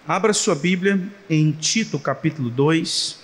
Abra sua Bíblia em Tito, capítulo 2.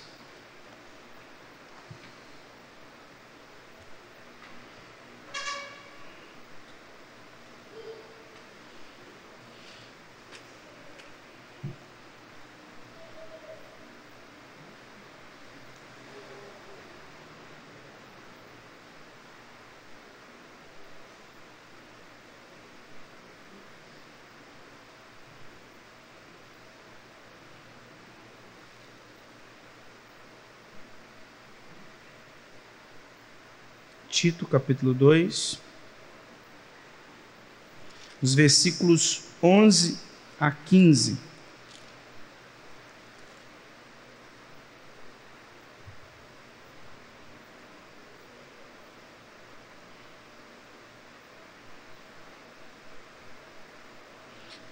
Tito, capítulo 2, os versículos 11 a 15.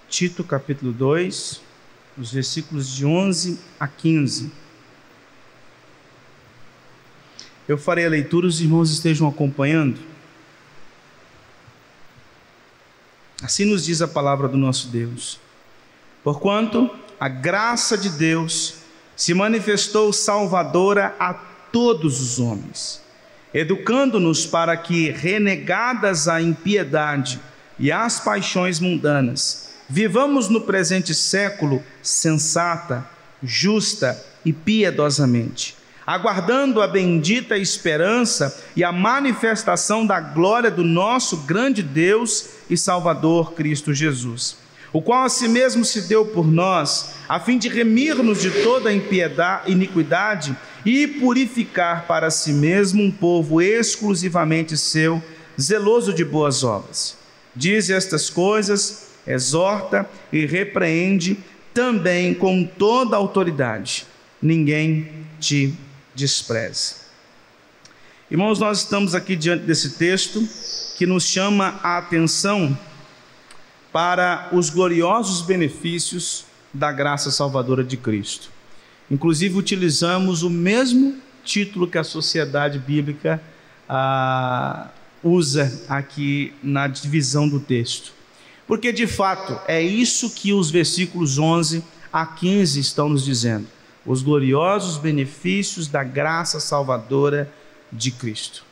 Tito, capítulo 2, os versículos de 11 a 15. Eu farei a leitura, os irmãos estejam acompanhando. Assim nos diz a palavra do nosso Deus. Porquanto a graça de Deus se manifestou salvadora a todos os homens, educando-nos para que, renegadas a impiedade e as paixões mundanas, vivamos no presente século sensata, justa e piedosamente, aguardando a bendita esperança e a manifestação da glória do nosso grande Deus e Salvador Cristo Jesus, o qual a si mesmo se deu por nós, a fim de remir-nos de toda iniquidade e purificar para si mesmo um povo exclusivamente seu, zeloso de boas obras. Diz estas coisas, exorta e repreende também com toda a autoridade. Ninguém te despreze. Irmãos, nós estamos aqui diante desse texto que nos chama a atenção para os gloriosos benefícios da graça salvadora de Cristo. Inclusive utilizamos o mesmo título que a Sociedade Bíblica usa aqui na divisão do texto, porque de fato é isso que os versículos 11 a 15 estão nos dizendo: os gloriosos benefícios da graça salvadora de Cristo.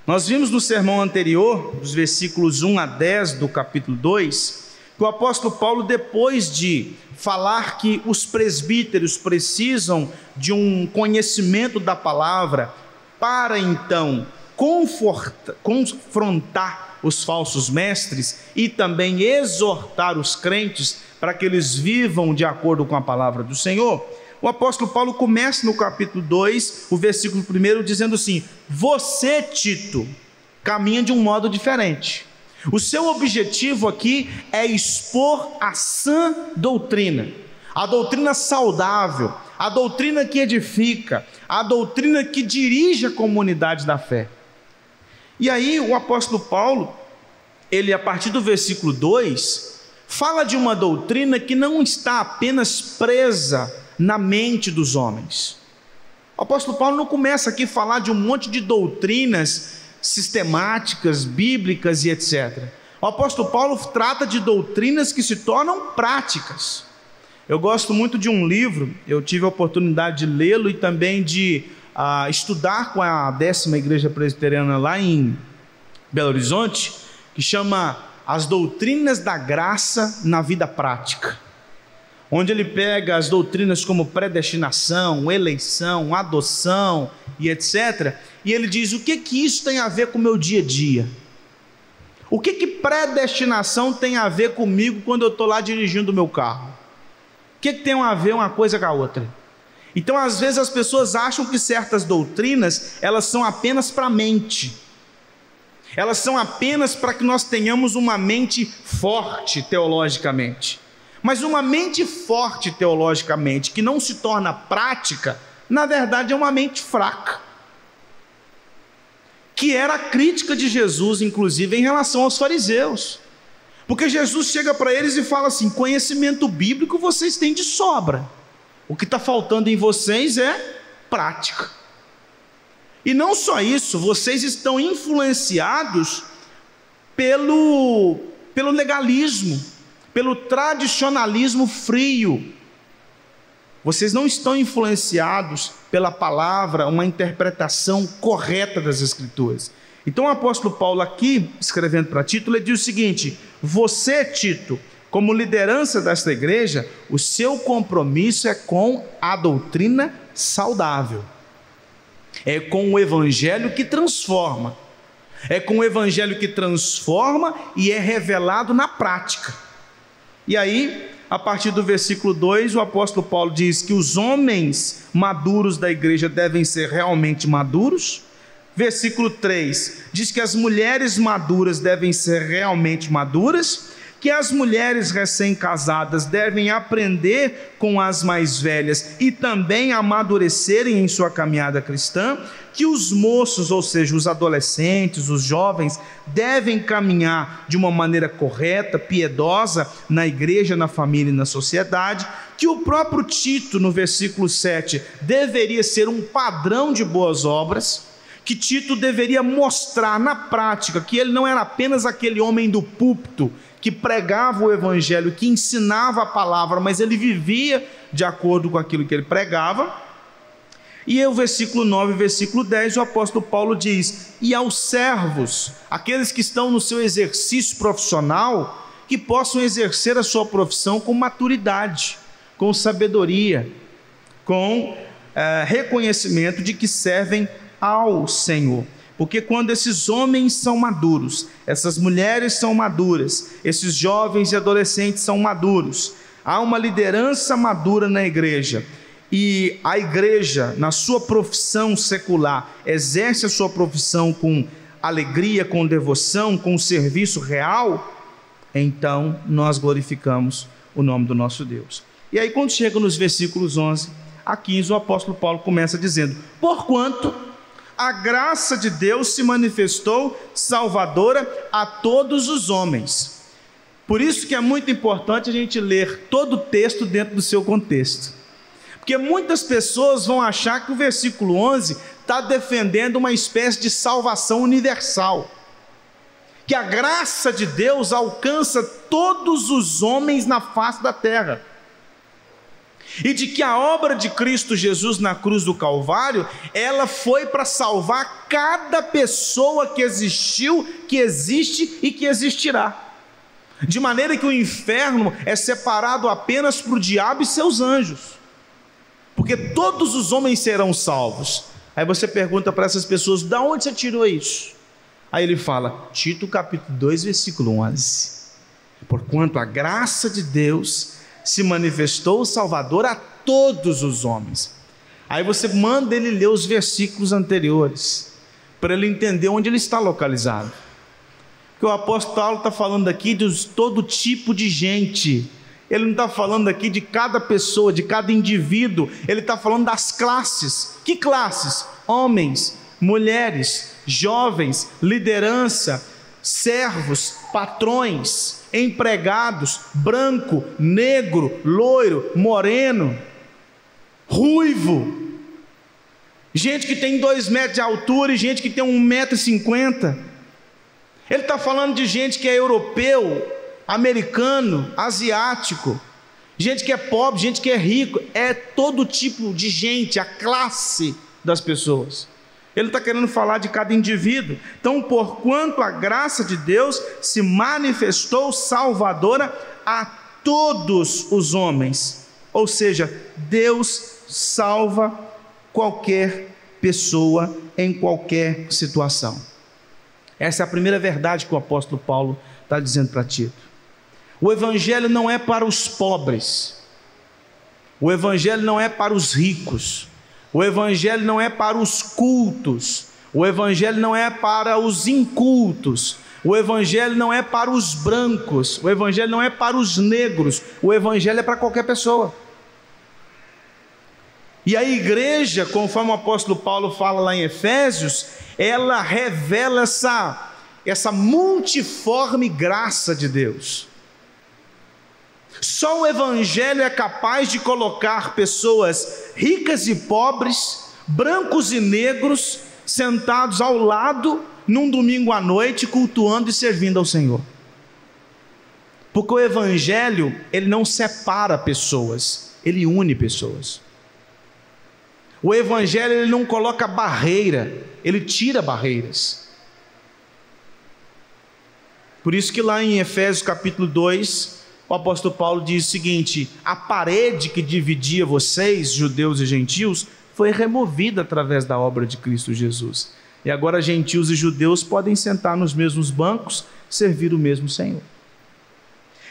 Nós vimos no sermão anterior, dos versículos 1 a 10 do capítulo 2, que o apóstolo Paulo, depois de falar que os presbíteros precisam de um conhecimento da palavra para então confrontar os falsos mestres e também exortar os crentes para que eles vivam de acordo com a palavra do Senhor, o apóstolo Paulo começa no capítulo 2, o versículo 1, dizendo assim: você, Tito, caminha de um modo diferente. O seu objetivo aqui é expor a sã doutrina, a doutrina saudável, a doutrina que edifica, a doutrina que dirige a comunidade da fé. E aí o apóstolo Paulo, ele a partir do versículo 2, fala de uma doutrina que não está apenas presa na mente dos homens. O apóstolo Paulo não começa aqui a falar de um monte de doutrinas sistemáticas, bíblicas e etc. O apóstolo Paulo trata de doutrinas que se tornam práticas. Eu gosto muito de um livro, eu tive a oportunidade de lê-lo e também de estudar com a 10ª Igreja Presbiteriana lá em Belo Horizonte, que chama As Doutrinas da Graça na Vida Prática, onde ele pega as doutrinas como predestinação, eleição, adoção e etc. E ele diz: o que isso tem a ver com o meu dia a dia? O que predestinação tem a ver comigo quando eu estou lá dirigindo o meu carro? O que tem a ver uma coisa com a outra? Então, às vezes as pessoas acham que certas doutrinas, elas são apenas para a mente. Elas são apenas para que nós tenhamos uma mente forte teologicamente. Mas uma mente forte teologicamente, que não se torna prática, na verdade é uma mente fraca. Que era a crítica de Jesus, inclusive, em relação aos fariseus. Porque Jesus chega para eles e fala assim: conhecimento bíblico vocês têm de sobra. O que está faltando em vocês é prática. E não só isso, vocês estão influenciados pelo legalismo, pelo tradicionalismo frio, vocês não estão influenciados pela palavra, uma interpretação correta das Escrituras. Então o apóstolo Paulo aqui, escrevendo para Tito, ele diz o seguinte: você, Tito, como liderança desta igreja, o seu compromisso é com a doutrina saudável, é com o evangelho que transforma, e é revelado na prática. E aí, a partir do versículo 2, o apóstolo Paulo diz que os homens maduros da igreja devem ser realmente maduros. Versículo 3 diz que as mulheres maduras devem ser realmente maduras, que as mulheres recém-casadas devem aprender com as mais velhas e também amadurecerem em sua caminhada cristã, que os moços, ou seja, os adolescentes, os jovens, devem caminhar de uma maneira correta, piedosa, na igreja, na família e na sociedade, que o próprio Tito, no versículo 7, deveria ser um padrão de boas obras, que Tito deveria mostrar na prática que ele não era apenas aquele homem do púlpito, que pregava o evangelho, que ensinava a palavra, mas ele vivia de acordo com aquilo que ele pregava. E o versículo 9 e versículo 10, o apóstolo Paulo diz: e aos servos, aqueles que estão no seu exercício profissional, que possam exercer a sua profissão com maturidade, com sabedoria, com reconhecimento de que servem ao Senhor. Porque quando esses homens são maduros, essas mulheres são maduras, esses jovens e adolescentes são maduros, há uma liderança madura na igreja, e a igreja, na sua profissão secular, exerce a sua profissão com alegria, com devoção, com serviço real, então nós glorificamos o nome do nosso Deus. E aí, quando chega nos versículos 11 a 15, o apóstolo Paulo começa dizendo: porquanto a graça de Deus se manifestou salvadora a todos os homens. Por isso que é muito importante a gente ler todo o texto dentro do seu contexto, porque muitas pessoas vão achar que o versículo 11 está defendendo uma espécie de salvação universal, que a graça de Deus alcança todos os homens na face da terra, e de que a obra de Cristo Jesus na cruz do Calvário, ela foi para salvar cada pessoa que existiu, que existe e que existirá, de maneira que o inferno é separado apenas para o diabo e seus anjos, porque todos os homens serão salvos. Aí você pergunta para essas pessoas: de onde você tirou isso? Aí ele fala, Tito capítulo 2 versículo 11, porquanto a graça de Deus se manifestou salvador a todos os homens. Aí você manda ele ler os versículos anteriores, para ele entender onde ele está localizado, porque o apóstolo Paulo está falando aqui de todo tipo de gente, ele não está falando aqui de cada pessoa, de cada indivíduo, ele está falando das classes. Que classes? Homens, mulheres, jovens, liderança, servos, patrões, empregados, branco, negro, loiro, moreno, ruivo, gente que tem 2 metros de altura e gente que tem 1,50 m. Ele está falando de gente que é europeu, americano, asiático, gente que é pobre, gente que é rico, é todo tipo de gente, a classe das pessoas. Ele está querendo falar de cada indivíduo. Então, porquanto a graça de Deus se manifestou salvadora a todos os homens, ou seja, Deus salva qualquer pessoa em qualquer situação. Essa é a primeira verdade que o apóstolo Paulo está dizendo para Tito. O evangelho não é para os pobres, o evangelho não é para os ricos, o evangelho não é para os cultos, o evangelho não é para os incultos, o evangelho não é para os brancos, o evangelho não é para os negros, o evangelho é para qualquer pessoa. E a igreja, conforme o apóstolo Paulo fala lá em Efésios, ela revela essa multiforme graça de Deus. Só o evangelho é capaz de colocar pessoas ricas e pobres, brancos e negros, sentados ao lado, num domingo à noite, cultuando e servindo ao Senhor. Porque o evangelho, ele não separa pessoas, ele une pessoas. O Evangelho ele não coloca barreira, ele tira barreiras. Por isso que lá em Efésios capítulo 2, o apóstolo Paulo diz o seguinte: a parede que dividia vocês, judeus e gentios, foi removida através da obra de Cristo Jesus. E agora gentios e judeus podem sentar nos mesmos bancos, servir o mesmo Senhor.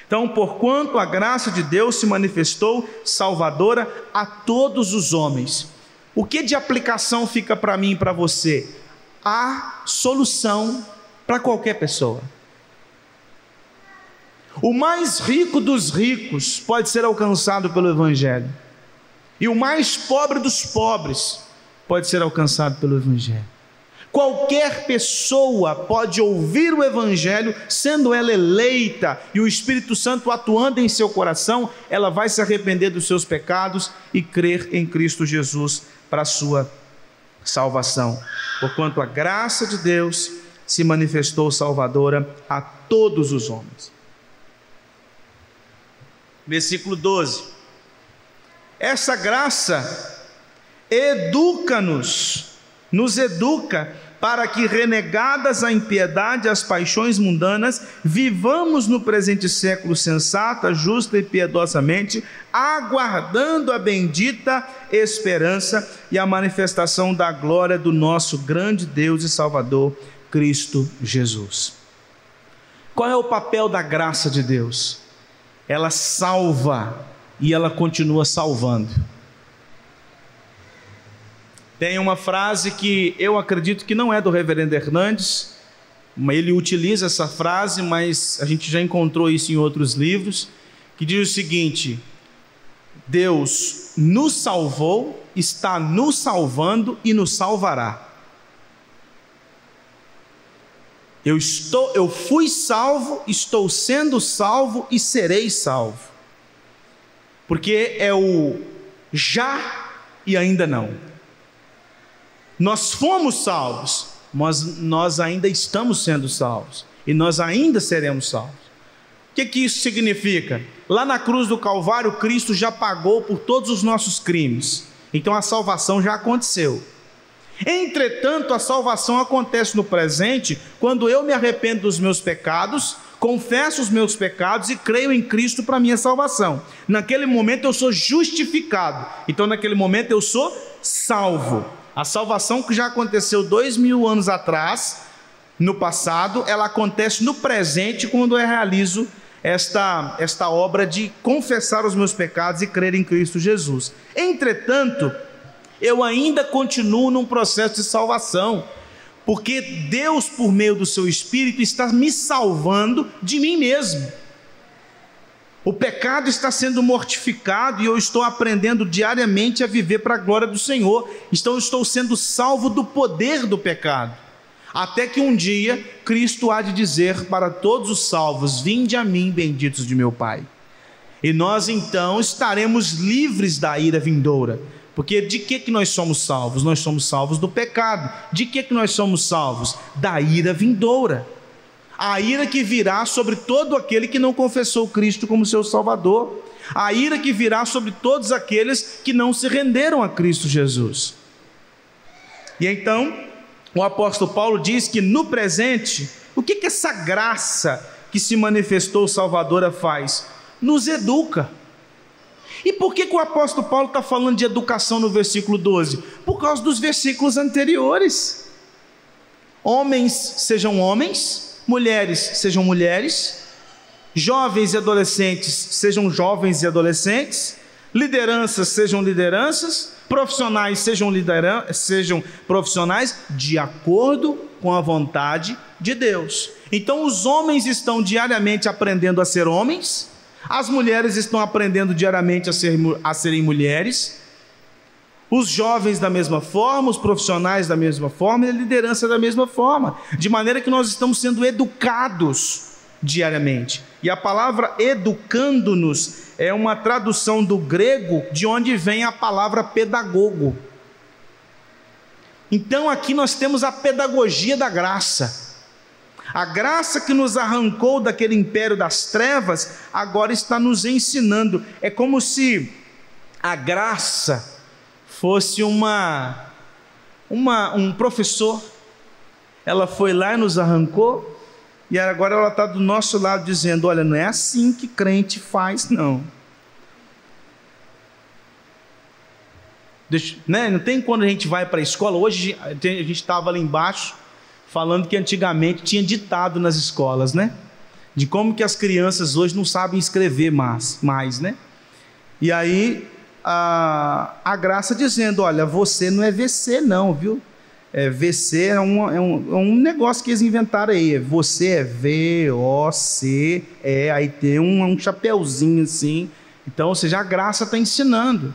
Então, porquanto a graça de Deus se manifestou salvadora a todos os homens. O que de aplicação fica para mim e para você? Há solução para qualquer pessoa. O mais rico dos ricos pode ser alcançado pelo Evangelho. E o mais pobre dos pobres pode ser alcançado pelo Evangelho. Qualquer pessoa pode ouvir o Evangelho, sendo ela eleita e o Espírito Santo atuando em seu coração, ela vai se arrepender dos seus pecados e crer em Cristo Jesus para a sua salvação. Porquanto a graça de Deus se manifestou salvadora a todos os homens. Versículo 12. Essa graça nos educa para que, renegadas a impiedade e as paixões mundanas, vivamos no presente século sensata, justa e piedosamente, aguardando a bendita esperança e a manifestação da glória do nosso grande Deus e Salvador, Cristo Jesus. Qual é o papel da graça de Deus? Ela salva e ela continua salvando. Tem uma frase que eu acredito que não é do reverendo Hernandes, ele utiliza essa frase, mas a gente já encontrou isso em outros livros, que diz o seguinte: Deus nos salvou, está nos salvando e nos salvará. Eu fui salvo, estou sendo salvo e serei salvo. Porque é o já e ainda não. Nós fomos salvos, mas nós ainda estamos sendo salvos. E nós ainda seremos salvos. O que isso significa? Lá na cruz do Calvário, Cristo já pagou por todos os nossos crimes. Então a salvação já aconteceu. Entretanto, a salvação acontece no presente, quando eu me arrependo dos meus pecados, confesso os meus pecados e creio em Cristo para a minha salvação. Naquele momento eu sou justificado. Então naquele momento eu sou salvo. A salvação que já aconteceu 2000 anos atrás, no passado, ela acontece no presente quando eu realizo esta obra de confessar os meus pecados e crer em Cristo Jesus. Entretanto, eu ainda continuo num processo de salvação, porque Deus, por meio do seu Espírito, está me salvando de mim mesmo. O pecado está sendo mortificado e eu estou aprendendo diariamente a viver para a glória do Senhor. Então eu estou sendo salvo do poder do pecado. Até que um dia Cristo há de dizer para todos os salvos: vinde a mim, benditos de meu Pai. E nós então estaremos livres da ira vindoura. Porque de que nós somos salvos? Nós somos salvos do pecado. De que nós somos salvos? Da ira vindoura. A ira que virá sobre todo aquele que não confessou Cristo como seu Salvador. A ira que virá sobre todos aqueles que não se renderam a Cristo Jesus. E então, o apóstolo Paulo diz que no presente, o que essa graça que se manifestou salvadora faz? Nos educa. E por que o apóstolo Paulo está falando de educação no versículo 12? Por causa dos versículos anteriores. Homens sejam homens, mulheres sejam mulheres, jovens e adolescentes sejam jovens e adolescentes, lideranças sejam lideranças, profissionais sejam profissionais de acordo com a vontade de Deus. Então os homens estão diariamente aprendendo a ser homens, as mulheres estão aprendendo diariamente a serem mulheres, os jovens da mesma forma, os profissionais da mesma forma e a liderança da mesma forma, de maneira que nós estamos sendo educados diariamente. E a palavra educando-nos é uma tradução do grego de onde vem a palavra pedagogo. Então aqui nós temos a pedagogia da graça. A graça que nos arrancou daquele império das trevas, agora está nos ensinando. É como se a graça fosse um professor. Ela foi lá e nos arrancou, e agora ela está do nosso lado dizendo: olha, não é assim que crente faz, não. Né? Não tem quando a gente vai para a escola. Hoje a gente estava ali embaixo falando que antigamente tinha ditado nas escolas, né? De como que as crianças hoje não sabem escrever mais, né? E aí a Graça dizendo: olha, você não é VC não, viu? VC é um negócio que eles inventaram aí. Você é VOC, aí tem um chapeuzinho assim. Então, ou seja, a Graça está ensinando.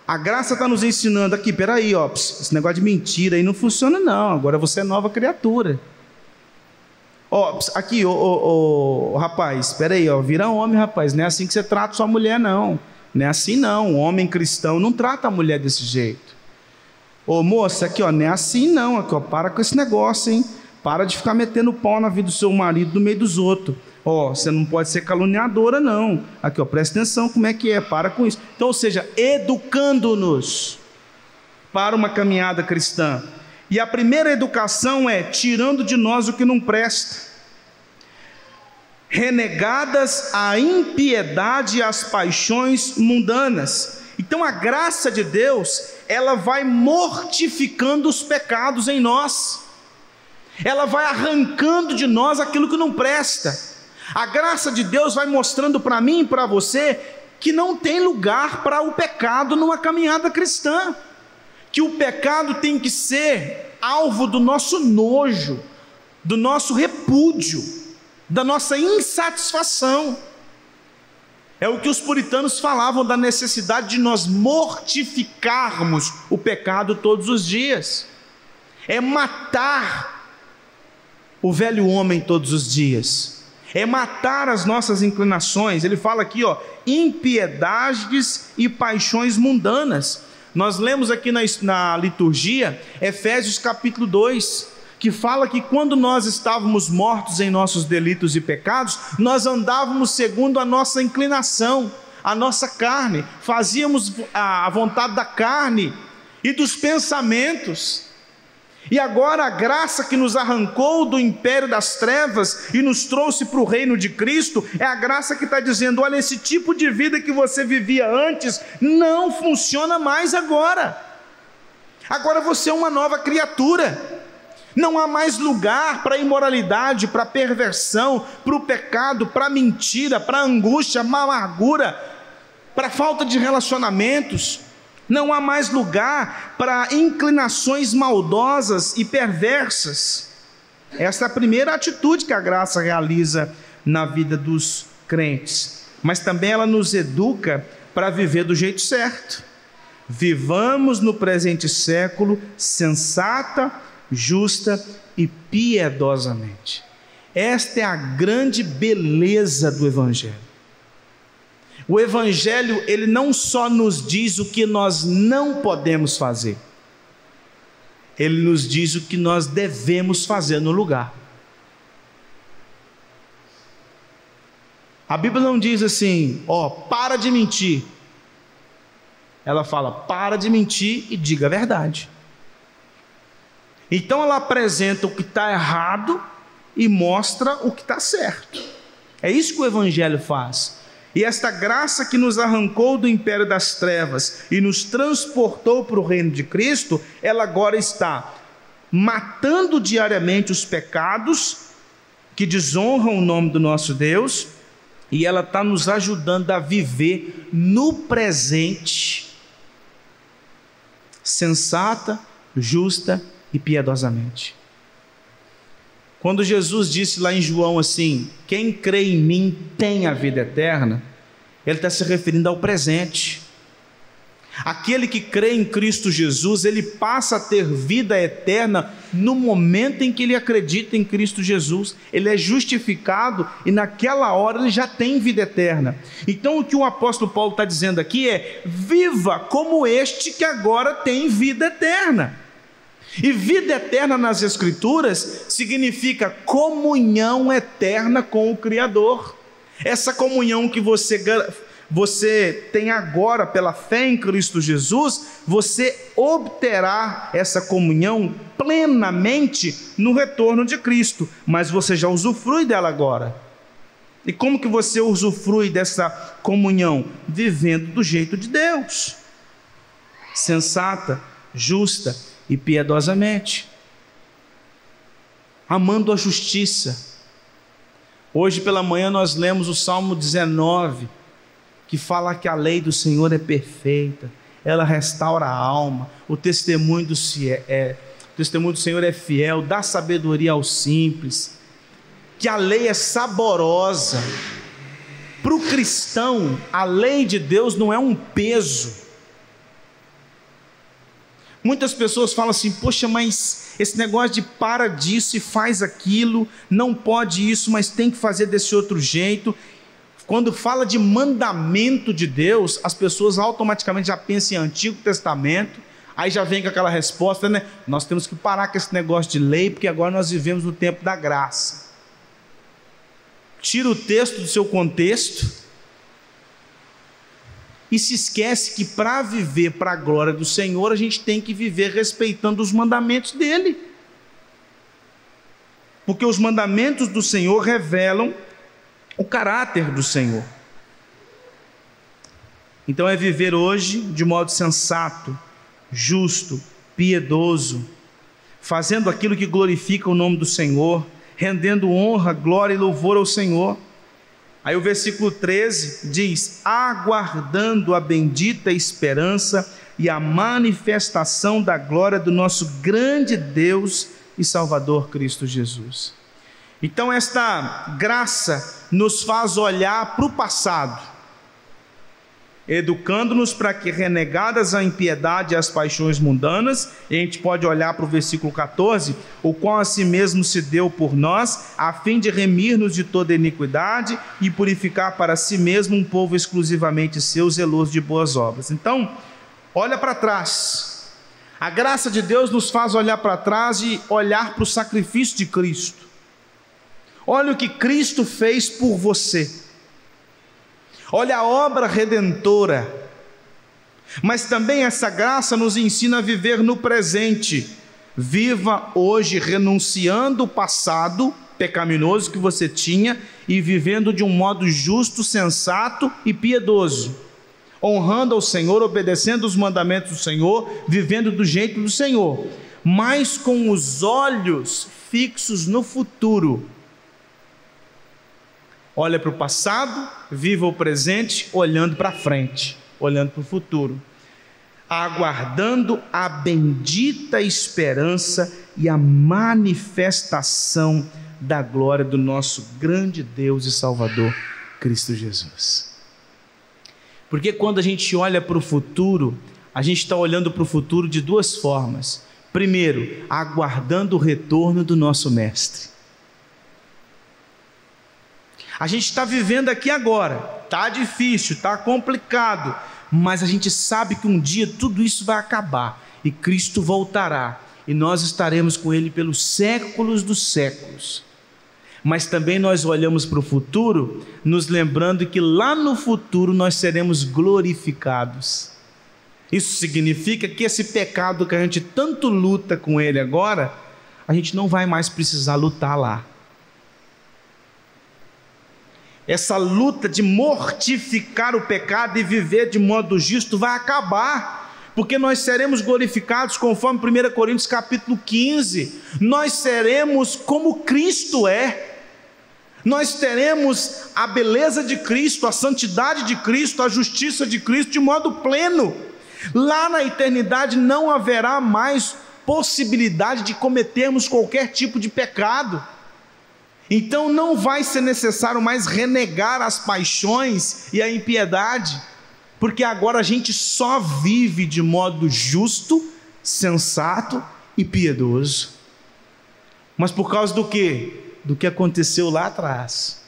A Graça está nos ensinando aqui: peraí, ó, esse negócio de mentira aí não funciona não, agora você é nova criatura. Ó, aqui, rapaz, peraí, ó, vira homem, rapaz, não é assim que você trata sua mulher não. Não é assim não, o homem cristão não trata a mulher desse jeito. Ô moça, aqui ó, não é assim não, aqui ó, para com esse negócio, hein? Para de ficar metendo pau na vida do seu marido no meio dos outros. Ó, você não pode ser caluniadora não. Aqui ó, presta atenção como é que é, para com isso. Então, ou seja, educando-nos para uma caminhada cristã. E a primeira educação é tirando de nós o que não presta. Renegadas a impiedade e as paixões mundanas. Então a graça de Deus, ela vai mortificando os pecados em nós. Ela vai arrancando de nós aquilo que não presta. A graça de Deus vai mostrando para mim e para você que não tem lugar para o pecado numa caminhada cristã. Que o pecado tem que ser alvo do nosso nojo, do nosso repúdio, da nossa insatisfação. É o que os puritanos falavam da necessidade de nós mortificarmos o pecado todos os dias. É matar o velho homem todos os dias. É matar as nossas inclinações. Ele fala aqui, ó, impiedades e paixões mundanas. Nós lemos aqui na liturgia, Efésios capítulo 2, que fala que quando nós estávamos mortos em nossos delitos e pecados, nós andávamos segundo a nossa inclinação, a nossa carne, fazíamos a vontade da carne e dos pensamentos. E agora a graça que nos arrancou do império das trevas e nos trouxe para o reino de Cristo, é a graça que está dizendo: olha, esse tipo de vida que você vivia antes, não funciona mais agora. Agora você é uma nova criatura. Não há mais lugar para a imoralidade, para a perversão, para o pecado, para a mentira, para a angústia, para a amargura, para a falta de relacionamentos. Não há mais lugar para inclinações maldosas e perversas. Essa é a primeira atitude que a graça realiza na vida dos crentes. Mas também ela nos educa para viver do jeito certo. Vivamos no presente século sensata, justa e piedosamente. Esta é a grande beleza do Evangelho. O Evangelho, ele não só nos diz o que nós não podemos fazer, ele nos diz o que nós devemos fazer no lugar. A Bíblia não diz assim, ó, para de mentir. Ela fala, para de mentir e diga a verdade. Então ela apresenta o que está errado e mostra o que está certo. É isso que o Evangelho faz. E esta graça que nos arrancou do império das trevas e nos transportou para o reino de Cristo, ela agora está matando diariamente os pecados que desonram o nome do nosso Deus, e ela está nos ajudando a viver no presente, sensata, justa e piedosamente. Quando Jesus disse lá em João assim, quem crê em mim tem a vida eterna, ele está se referindo ao presente. Aquele que crê em Cristo Jesus, ele passa a ter vida eterna no momento em que ele acredita em Cristo Jesus. Ele é justificado e naquela hora ele já tem vida eterna. Então o que o apóstolo Paulo está dizendo aqui é, viva como este que agora tem vida eterna. E vida eterna nas Escrituras significa comunhão eterna com o Criador. Essa comunhão que você você tem agora, pela fé em Cristo Jesus, você obterá essa comunhão plenamente no retorno de Cristo, mas você já usufrui dela agora. E como que você usufrui dessa comunhão? Vivendo do jeito de Deus, sensata, justa e piedosamente, amando a justiça. Hoje pela manhã nós lemos o Salmo 19, que fala que a lei do Senhor é perfeita, ela restaura a alma, o testemunho do Senhor é fiel, dá sabedoria aos simples, que a lei é saborosa. Para o cristão, a lei de Deus não é um peso. Muitas pessoas falam assim: poxa, mas esse negócio de para disso e faz aquilo, não pode isso, mas tem que fazer desse outro jeito. Quando fala de mandamento de Deus, as pessoas automaticamente já pensam em Antigo Testamento, aí já vem com aquela resposta, né? Nós temos que parar com esse negócio de lei, porque agora nós vivemos no tempo da graça. Tira o texto do seu contexto e se esquece que para viver para a glória do Senhor, a gente tem que viver respeitando os mandamentos dele, porque os mandamentos do Senhor revelam o caráter do Senhor. Então é viver hoje de modo sensato, justo, piedoso, fazendo aquilo que glorifica o nome do Senhor, rendendo honra, glória e louvor ao Senhor. Aí o versículo 13 diz: aguardando a bendita esperança e a manifestação da glória do nosso grande Deus e Salvador Cristo Jesus. Então esta graça nos faz olhar para o passado, educando-nos para que, renegadas a impiedade e as paixões mundanas, e a gente pode olhar para o versículo 14, o qual a si mesmo se deu por nós, a fim de remir-nos de toda iniquidade e purificar para si mesmo um povo exclusivamente seu, zeloso de boas obras. Então, olha para trás. A graça de Deus nos faz olhar para trás e olhar para o sacrifício de Cristo. Olha o que Cristo fez por você. Olha a obra redentora. Mas também essa graça nos ensina a viver no presente. Viva hoje renunciando o passado pecaminoso que você tinha e vivendo de um modo justo, sensato e piedoso, honrando ao Senhor, obedecendo os mandamentos do Senhor, vivendo do jeito do Senhor, mas com os olhos fixos no futuro. Olha para o passado, viva o presente, olhando para frente, olhando para o futuro, aguardando a bendita esperança e a manifestação da glória do nosso grande Deus e Salvador, Cristo Jesus. Porque quando a gente olha para o futuro, a gente está olhando para o futuro de duas formas. Primeiro, aguardando o retorno do nosso Mestre. A gente está vivendo aqui agora, está difícil, está complicado, mas a gente sabe que um dia tudo isso vai acabar e Cristo voltará e nós estaremos com Ele pelos séculos dos séculos. Mas também nós olhamos para o futuro, nos lembrando que lá no futuro nós seremos glorificados. Isso significa que esse pecado que a gente tanto luta com ele agora, a gente não vai mais precisar lutar lá. Essa luta de mortificar o pecado e viver de modo justo vai acabar, porque nós seremos glorificados conforme 1 Coríntios capítulo 15, nós seremos como Cristo é, nós teremos a beleza de Cristo, a santidade de Cristo, a justiça de Cristo de modo pleno. Lá na eternidade não haverá mais possibilidade de cometermos qualquer tipo de pecado. Então não vai ser necessário mais renegar as paixões e a impiedade, porque agora a gente só vive de modo justo, sensato e piedoso. Mas por causa do quê? Do que aconteceu lá atrás.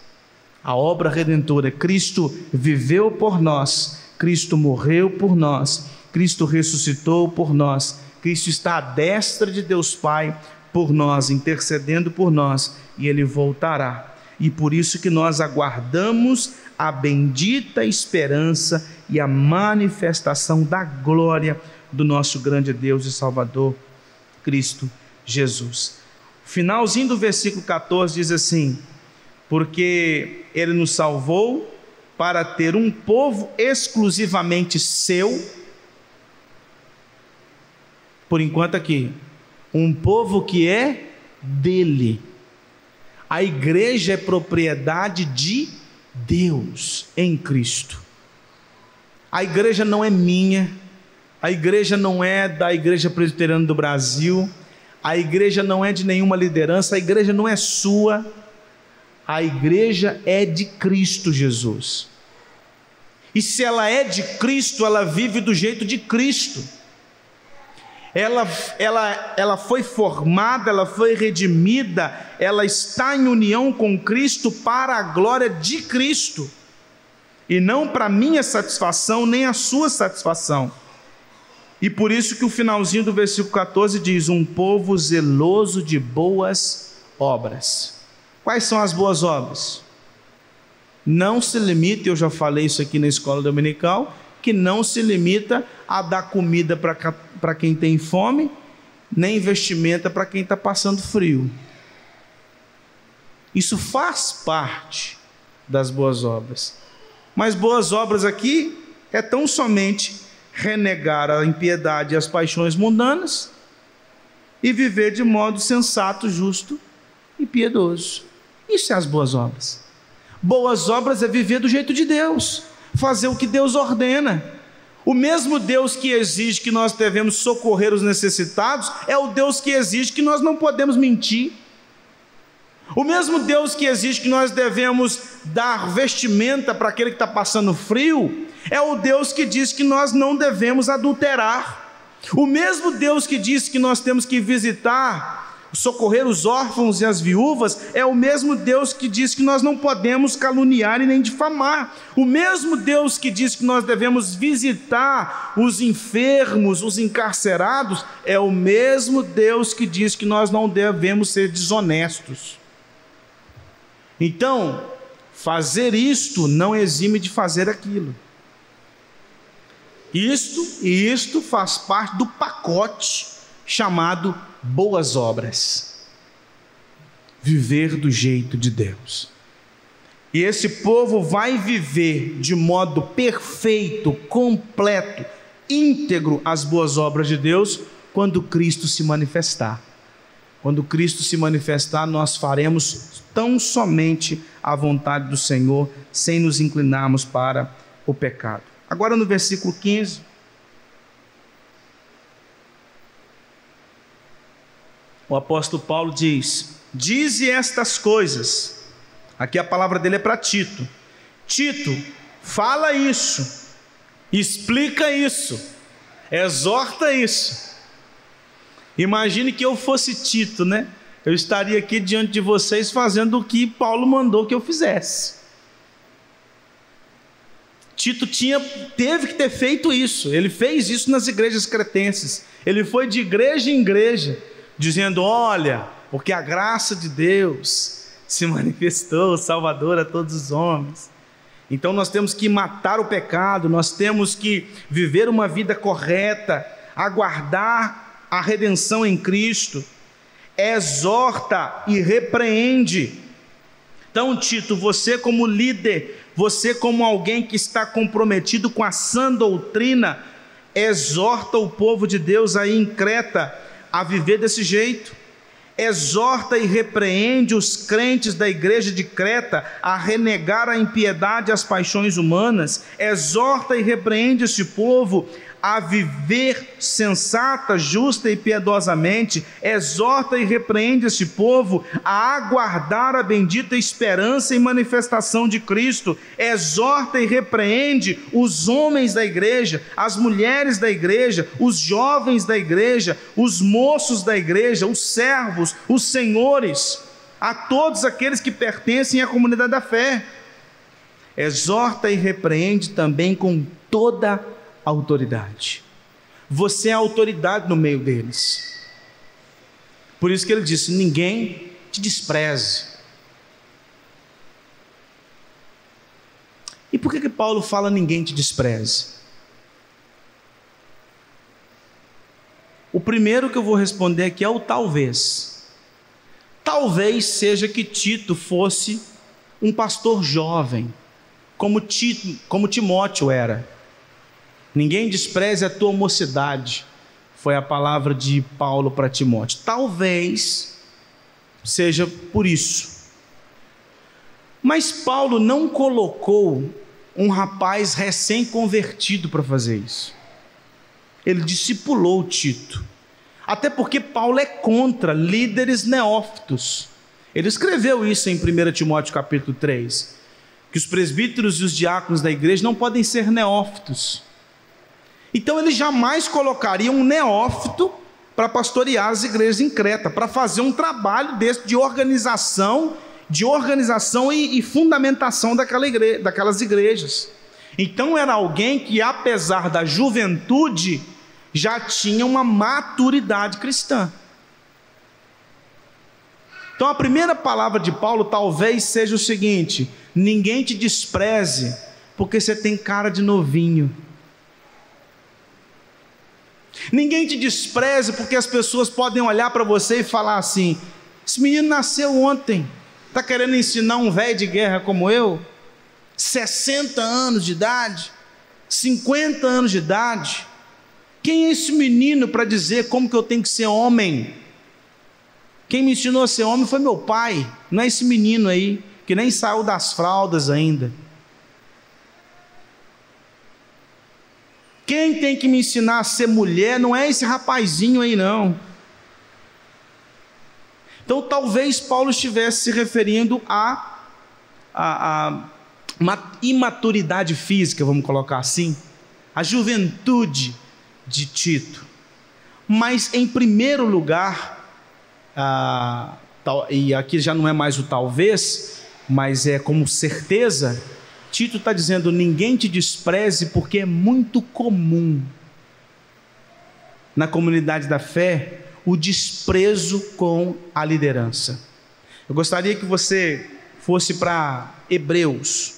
A obra redentora, Cristo viveu por nós, Cristo morreu por nós, Cristo ressuscitou por nós, Cristo está à destra de Deus Pai por nós, intercedendo por nós, e Ele voltará. e por isso que nós aguardamos a bendita esperança e a manifestação da glória do nosso grande Deus e Salvador, Cristo Jesus. Finalzinho do versículo 14 diz assim: porque Ele nos salvou para ter um povo exclusivamente seu, por enquanto aqui, um povo que é dele. A igreja é propriedade de Deus em Cristo. A igreja não é minha, a igreja não é da Igreja Presbiteriana do Brasil, a igreja não é de nenhuma liderança, a igreja não é sua, a igreja é de Cristo Jesus. E se ela é de Cristo, ela vive do jeito de Cristo. Ela foi formada, ela foi redimida, ela está em união com Cristo para a glória de Cristo, e não para a minha satisfação, nem a sua satisfação. E por isso que o finalzinho do versículo 14 diz: um povo zeloso de boas obras. Quais são as boas obras? Não se limita, eu já falei isso aqui na escola dominical, que não se limita a dar comida para quem tem fome, nem vestimenta para quem está passando frio. Isso faz parte das boas obras. Mas boas obras aqui é tão somente renegar a impiedade e as paixões mundanas e viver de modo sensato, justo e piedoso. Isso é as boas obras. Boas obras é viver do jeito de Deus, fazer o que Deus ordena. O mesmo Deus que exige que nós devemos socorrer os necessitados é o Deus que exige que nós não podemos mentir. O mesmo Deus que exige que nós devemos dar vestimenta para aquele que está passando frio é o Deus que diz que nós não devemos adulterar. O mesmo Deus que diz que nós temos que visitar, socorrer os órfãos e as viúvas, é o mesmo Deus que diz que nós não podemos caluniar e nem difamar. O mesmo Deus que diz que nós devemos visitar os enfermos, os encarcerados, é o mesmo Deus que diz que nós não devemos ser desonestos. Então, fazer isto não exime de fazer aquilo. Isto faz parte do pacote chamado boas obras. Viver do jeito de Deus. E esse povo vai viver de modo perfeito, completo, íntegro as boas obras de Deus quando Cristo se manifestar. Quando Cristo se manifestar, nós faremos tão somente a vontade do Senhor, sem nos inclinarmos para o pecado. Agora no versículo 15, o apóstolo Paulo diz: dize estas coisas. Aqui a palavra dele é para Tito. Tito, fala isso, explica isso, exorta isso. Imagine que eu fosse Tito, né? Eu estaria aqui diante de vocês fazendo o que Paulo mandou que eu fizesse. Tito teve que ter feito isso. Ele fez isso nas igrejas cretenses. Ele foi de igreja em igreja, dizendo: olha, porque a graça de Deus se manifestou, Salvador a todos os homens. Então nós temos que matar o pecado, nós temos que viver uma vida correta, aguardar a redenção em Cristo. Exorta e repreende. Então, Tito, você como líder, você como alguém que está comprometido com a sã doutrina, exorta o povo de Deus aí em Creta a viver desse jeito. Exorta e repreende os crentes da igreja de Creta a renegar a impiedade e as paixões humanas. Exorta e repreende esse povo a viver sensata, justa e piedosamente. Exorta e repreende esse povo a aguardar a bendita esperança e manifestação de Cristo. Exorta e repreende os homens da igreja, as mulheres da igreja, os jovens da igreja, os moços da igreja, os servos, os senhores, a todos aqueles que pertencem à comunidade da fé. Exorta e repreende também com toda autoridade. Você é autoridade no meio deles. Por isso que ele disse: ninguém te despreze. E por que Paulo fala ninguém te despreze? O primeiro que eu vou responder aqui é o talvez. Talvez seja que Tito fosse um pastor jovem, como Timóteo era. Ninguém despreze a tua mocidade, foi a palavra de Paulo para Timóteo. Talvez seja por isso. Mas Paulo não colocou um rapaz recém-convertido para fazer isso. Ele discipulou Tito. Até porque Paulo é contra líderes neófitos. Ele escreveu isso em 1 Timóteo capítulo 3, que os presbíteros e os diáconos da igreja não podem ser neófitos. Então ele jamais colocaria um neófito para pastorear as igrejas em Creta, para fazer um trabalho desse de organização e fundamentação daquelas igrejas. Então era alguém que, apesar da juventude, já tinha uma maturidade cristã. Então a primeira palavra de Paulo talvez seja o seguinte: ninguém te despreze porque você tem cara de novinho. Ninguém te despreze porque as pessoas podem olhar para você e falar assim: esse menino nasceu ontem, está querendo ensinar um velho de guerra como eu, 60 anos de idade, 50 anos de idade. Quem é esse menino para dizer como que eu tenho que ser homem? Quem me ensinou a ser homem foi meu pai, não é esse menino aí, que nem saiu das fraldas ainda. Quem tem que me ensinar a ser mulher não é esse rapazinho aí não. Então talvez Paulo estivesse se referindo a uma imaturidade física, vamos colocar assim, a juventude de Tito. Mas em primeiro lugar, e aqui já não é mais o talvez, mas é como certeza, Tito está dizendo: ninguém te despreze, porque é muito comum na comunidade da fé o desprezo com a liderança. Eu gostaria que você fosse para Hebreus.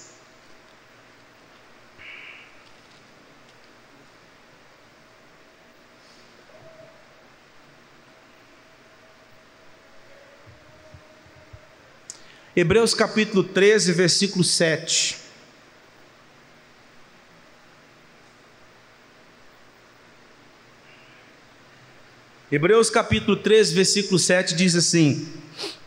Hebreus capítulo 13, versículo 7. Hebreus capítulo 13, versículo 7 diz assim: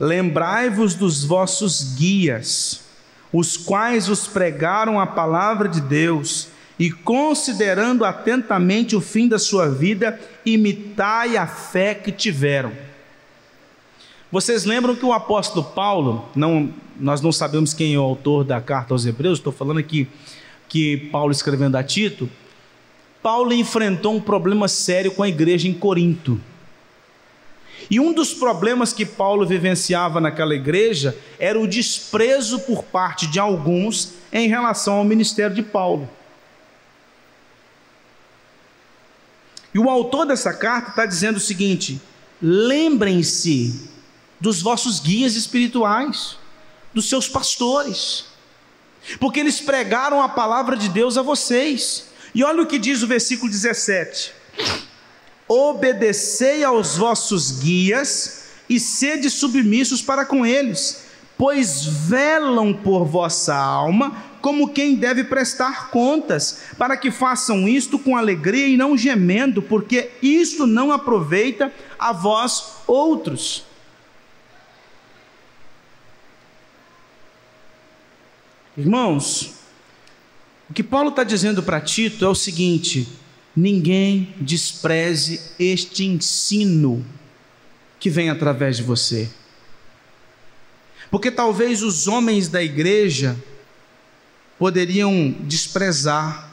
lembrai-vos dos vossos guias, os quais vos pregaram a palavra de Deus, e considerando atentamente o fim da sua vida, imitai a fé que tiveram. Vocês lembram que o apóstolo Paulo, nós não sabemos quem é o autor da carta aos Hebreus, estou falando aqui que Paulo escrevendo a Tito, Paulo enfrentou um problema sério com a igreja em Corinto. E um dos problemas que Paulo vivenciava naquela igreja era o desprezo por parte de alguns em relação ao ministério de Paulo. E o autor dessa carta está dizendo o seguinte: lembrem-se dos vossos guias espirituais, dos seus pastores, porque eles pregaram a palavra de Deus a vocês. E olha o que diz o versículo 17: obedecei aos vossos guias e sede submissos para com eles, pois velam por vossa alma como quem deve prestar contas, para que façam isto com alegria e não gemendo, porque isto não aproveita a vós outros. Irmãos, o que Paulo está dizendo para Tito é o seguinte: ninguém despreze este ensino que vem através de você, porque talvez os homens da igreja poderiam desprezar,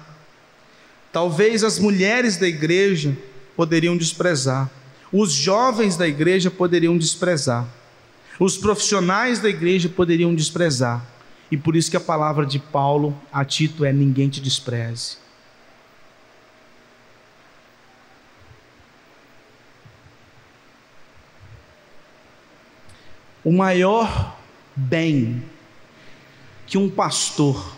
talvez as mulheres da igreja poderiam desprezar, os jovens da igreja poderiam desprezar, os profissionais da igreja poderiam desprezar. E por isso que a palavra de Paulo a Tito é: ninguém te despreze. O maior bem que um pastor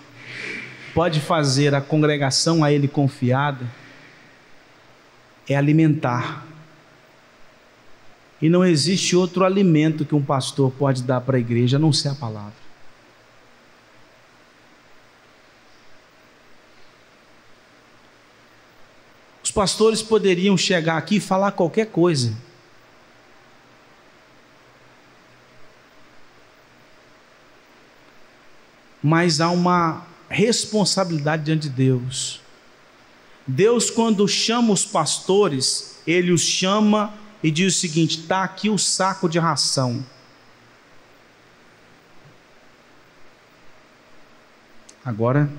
pode fazer a congregação a ele confiada é alimentar. E não existe outro alimento que um pastor pode dar para a igreja a não ser a palavra. Os pastores poderiam chegar aqui e falar qualquer coisa. Mas há uma responsabilidade diante de Deus. Deus, quando chama os pastores, Ele os chama e diz o seguinte: está aqui o saco de ração. Agora,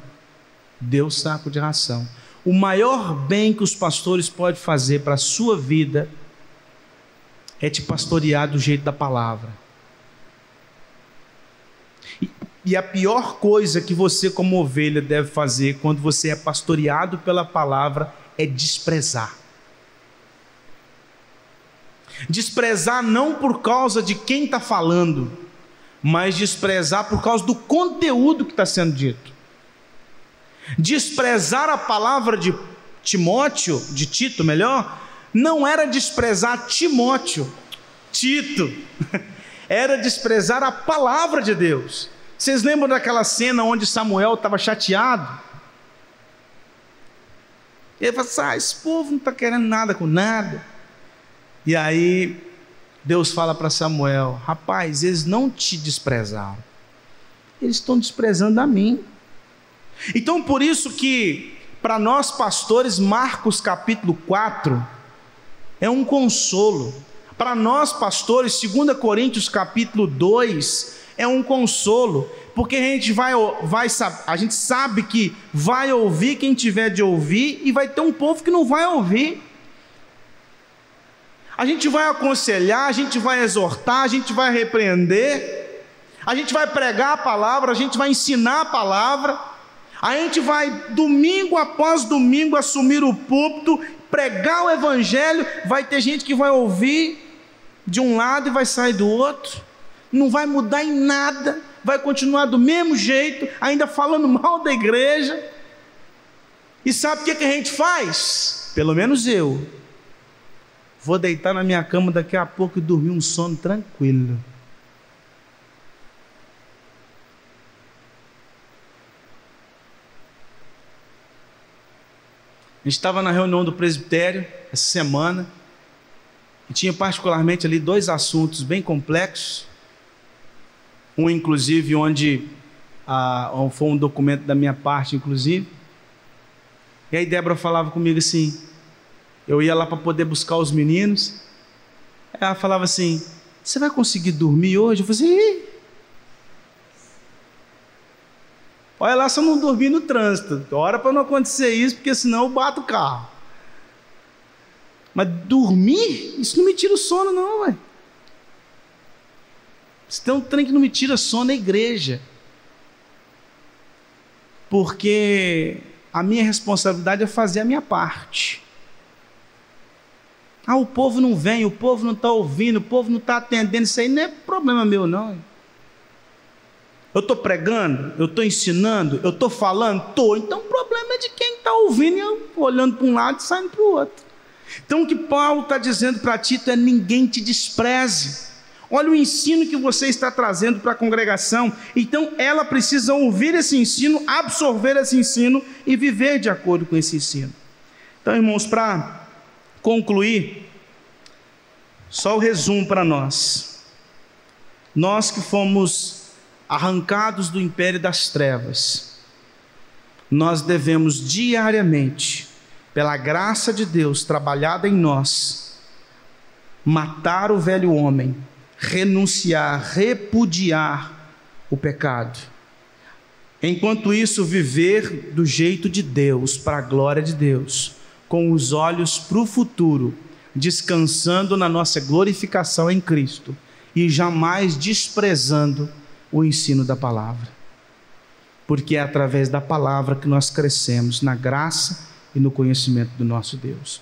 dê o saco de ração. O maior bem que os pastores podem fazer para a sua vida é te pastorear do jeito da palavra. E a pior coisa que você, como ovelha, deve fazer quando você é pastoreado pela palavra é desprezar. Desprezar não por causa de quem está falando, mas desprezar por causa do conteúdo que está sendo dito. Desprezar a palavra de Timóteo, de Tito melhor, não era desprezar Timóteo, Tito, era desprezar a palavra de Deus. Vocês lembram daquela cena onde Samuel estava chateado? Ele falou assim: esse povo não está querendo nada com nada. E aí Deus fala para Samuel: rapaz, eles não te desprezaram, eles estão desprezando a mim. Então por isso que para nós pastores Marcos capítulo 4 é um consolo. Para nós pastores 2 Coríntios capítulo 2 é um consolo, porque a gente sabe que vai ouvir quem tiver de ouvir e vai ter um povo que não vai ouvir. A gente vai aconselhar, a gente vai exortar, a gente vai repreender, a gente vai pregar a palavra, a gente vai ensinar a palavra, a gente vai domingo após domingo assumir o púlpito, pregar o evangelho. Vai ter gente que vai ouvir de um lado e vai sair do outro, não vai mudar em nada, vai continuar do mesmo jeito, ainda falando mal da igreja. E sabe o que a gente faz? Pelo menos eu vou deitar na minha cama daqui a pouco e dormir um sono tranquilo. A gente estava na reunião do presbitério essa semana e tinha particularmente ali 2 assuntos bem complexos. Um inclusive onde foi um documento da minha parte inclusive. E aí Débora falava comigo assim, eu ia lá para poder buscar os meninos, ela falava assim: você vai conseguir dormir hoje? Eu falei assim: olha lá se eu não dormir no trânsito, ora para não acontecer isso, porque senão eu bato o carro. Mas dormir, isso não me tira o sono não, velho. Se tem um trem que não me tira sono é a igreja, porque a minha responsabilidade é fazer a minha parte. O povo não vem, o povo não está ouvindo, o povo não está atendendo, isso aí não é problema meu não. Eu estou pregando, eu estou ensinando, eu estou falando, estou. Então o problema é de quem está ouvindo e eu olhando para um lado e saindo para o outro. Então o que Paulo está dizendo para Tito é: ninguém te despreze. Olha o ensino que você está trazendo para a congregação. Então ela precisa ouvir esse ensino, absorver esse ensino e viver de acordo com esse ensino. Então, irmãos, para concluir, só o resumo para nós. Nós que fomos arrancados do império das trevas, nós devemos diariamente, pela graça de Deus trabalhada em nós, matar o velho homem, renunciar, repudiar o pecado. Enquanto isso, viver do jeito de Deus, para a glória de Deus, com os olhos para o futuro, descansando na nossa glorificação em Cristo e jamais desprezando o ensino da palavra, porque é através da palavra que nós crescemos na graça e no conhecimento do nosso Deus.